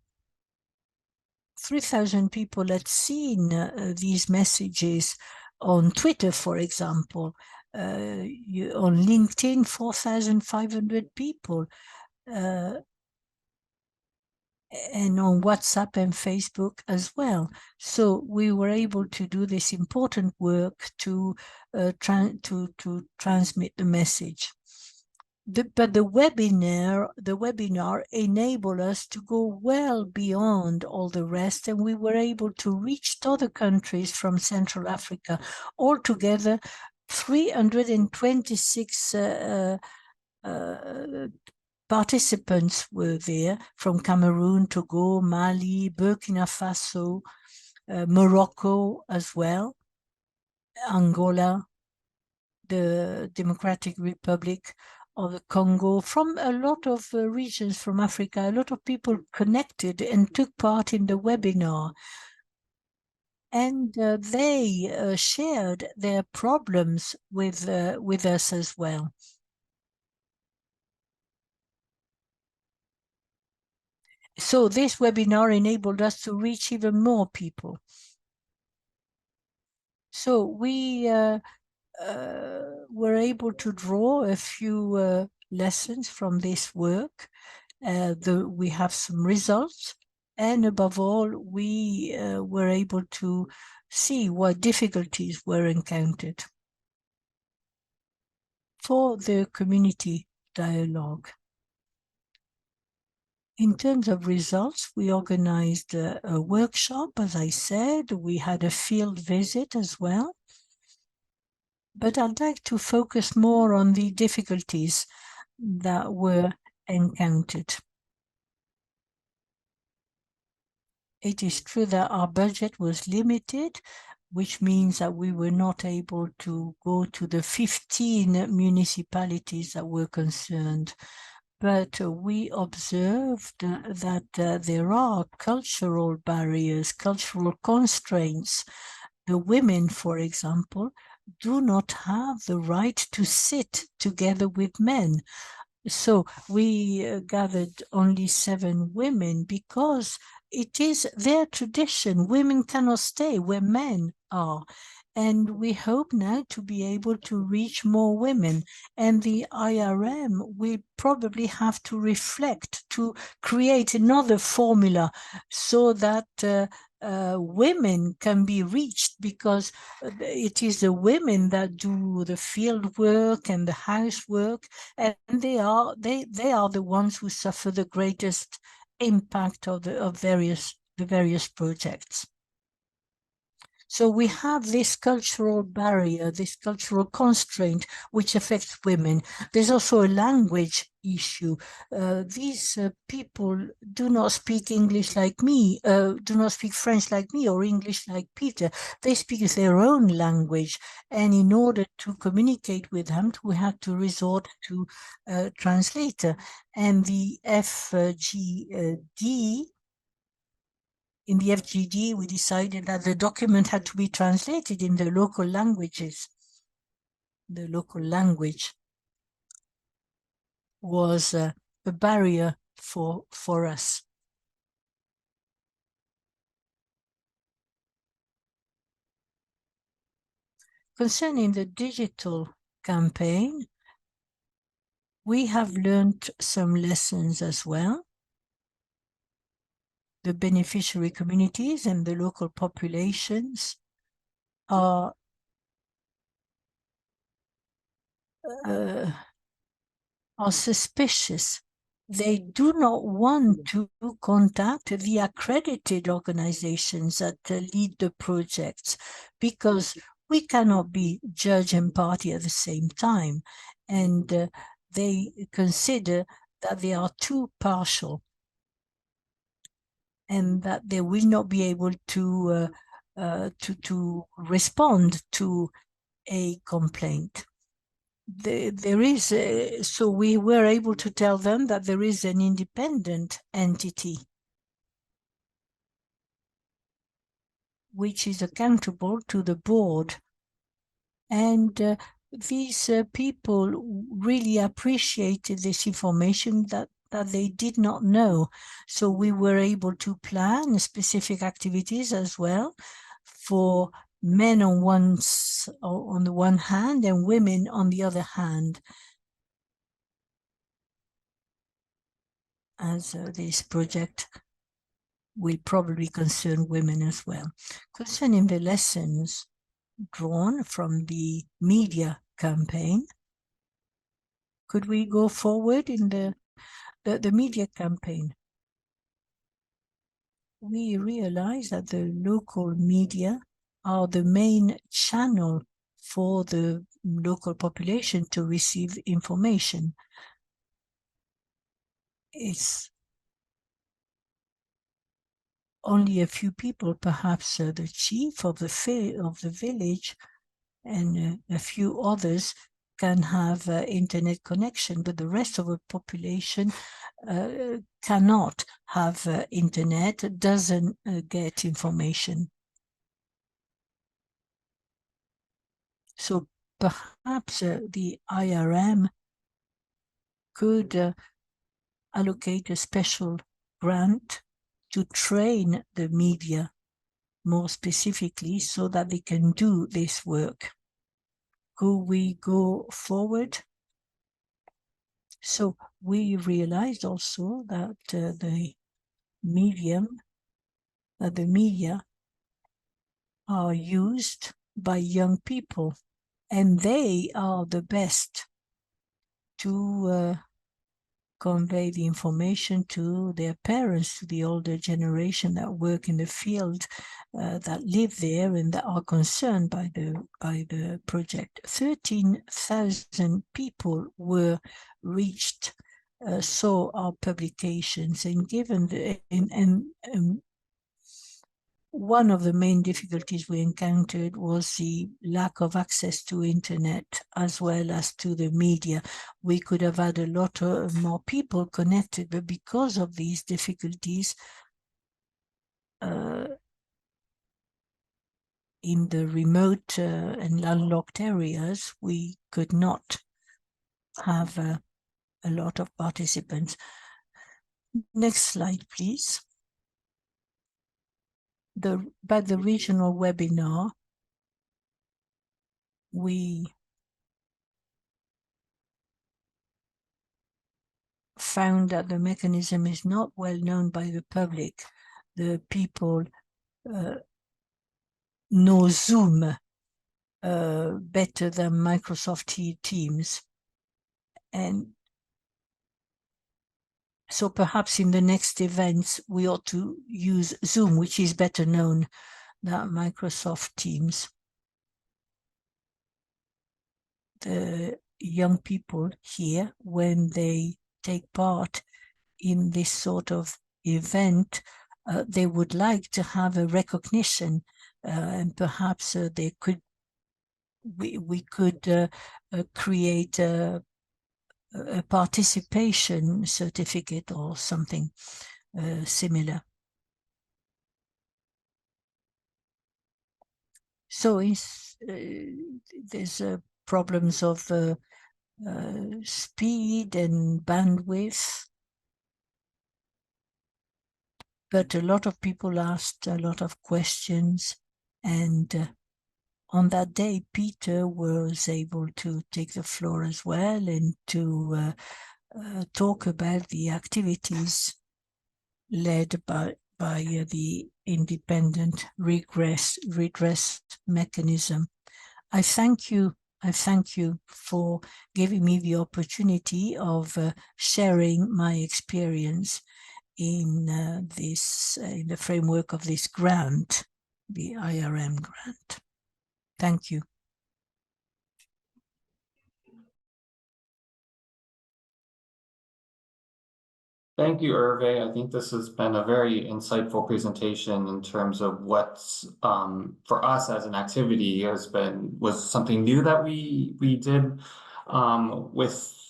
3,000 people had seen these messages on Twitter, for example. On LinkedIn, 4,500 people. And on WhatsApp and Facebook as well. So we were able to do this important work to transmit the message. But the webinar enabled us to go well beyond all the rest, and we were able to reach other countries from Central Africa. Altogether, 326 participants were there from Cameroon, Togo, Mali, Burkina Faso, Morocco as well, Angola, the Democratic Republic of the Congo, from a lot of regions from Africa. A lot of people connected and took part in the webinar. And they shared their problems with us as well. So this webinar enabled us to reach even more people. So we were able to draw a few lessons from this work. We have some results, and above all, we were able to see what difficulties were encountered for the community dialogue. In terms of results, we organized a workshop, as I said. We had a field visit as well. But I'd like to focus more on the difficulties that were encountered. It is true that our budget was limited, which means that we were not able to go to the 15 municipalities that were concerned. But we observed that there are cultural barriers, cultural constraints. The women, for example, do not have the right to sit together with men. So we gathered only 7 women because it is their tradition. Women cannot stay where men are. And we hope now to be able to reach more women. And the IRM will probably have to reflect, to create another formula so that women can be reached, because it is the women that do the field work and the housework, and they are the ones who suffer the greatest impact of the various projects. So we have this cultural barrier, this cultural constraint, which affects women. There's also a language issue. These people do not speak English like me, do not speak French like me or English like Peter. They speak their own language. And in order to communicate with them, we had to resort to a translator. And the FGD, in the FGD, we decided that the document had to be translated in the local languages. The local language was a barrier for us. Concerning the digital campaign, We have learned some lessons as well. The beneficiary communities and the local populations are suspicious. They do not want to contact the accredited organizations that lead the projects, because we cannot be judge and party at the same time. And they consider that they are too partial and that they will not be able to respond to a complaint. There is, so we were able to tell them that there is an independent entity which is accountable to the board. And these people really appreciated this information that they did not know. So we were able to plan specific activities as well for men on the one hand and women on the other hand, as this project will probably concern women as well. Concerning the lessons drawn from the media campaign, could we go forward in the media campaign? We realize that the local media are the main channel for the local population to receive information. It's only a few people, perhaps the chief of the village and a few others can have internet connection, but the rest of the population cannot have internet, doesn't get information. So perhaps the IRM could allocate a special grant to train the media more specifically so that they can do this work. Could we go forward? So we realized also that the media are used by young people, and they are the best to convey the information to their parents, to the older generation that work in the field, that live there and that are concerned by the project. 13,000 people were reached, saw our publications, and given the one of the main difficulties we encountered was the lack of access to internet as well as to the media. We could have had a lot more people connected, but because of these difficulties in the remote and landlocked areas, we could not have a lot of participants. Next slide, please. By the regional webinar, we found that the mechanism is not well known by the public. The people know Zoom better than Microsoft Teams. And so perhaps in the next events, we ought to use Zoom, which is better known than Microsoft Teams. The young people here, when they take part in this sort of event, they would like to have a recognition, and perhaps we could create a participation certificate or something similar. So there's problems of speed and bandwidth, but a lot of people asked a lot of questions, and on that day, Peter was able to take the floor as well and to talk about the activities led by the Independent Redress Mechanism. I thank you for giving me the opportunity of sharing my experience in the framework of this grant, the IRM grant. Thank you. Thank you, Hervé. I think this has been a very insightful presentation in terms of what, for us as an activity, was something new that we did with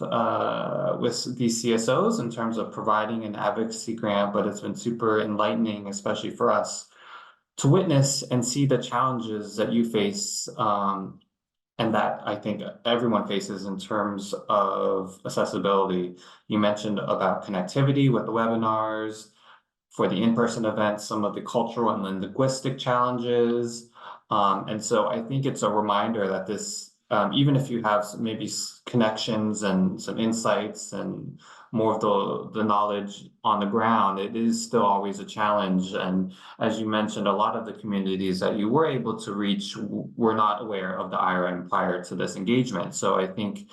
these CSOs in terms of providing an advocacy grant, but it's been super enlightening, especially for us, to witness and see the challenges that you face, and that I think everyone faces in terms of accessibility. You mentioned about connectivity with the webinars, for the in-person events, some of the cultural and linguistic challenges. And so I think it's a reminder that this, even if you have maybe connections and some insights and more of the knowledge on the ground, it is still always a challenge. And as you mentioned, a lot of the communities that you were able to reach were not aware of the IRM prior to this engagement. So I think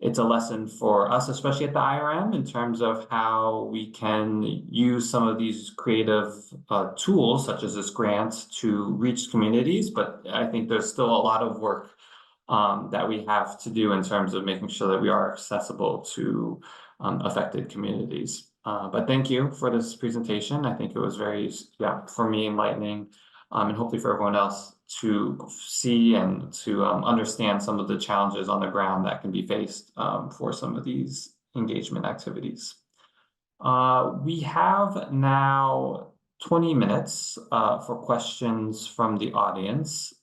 it's a lesson for us, especially at the IRM, in terms of how we can use some of these creative tools, such as this grant, to reach communities. But I think there's still a lot of work that we have to do in terms of making sure that we are accessible to affected communities. But thank you for this presentation. I think it was very, for me, enlightening, and hopefully for everyone else to see and to understand some of the challenges on the ground that can be faced for some of these engagement activities. We have now 20 minutes for questions from the audience.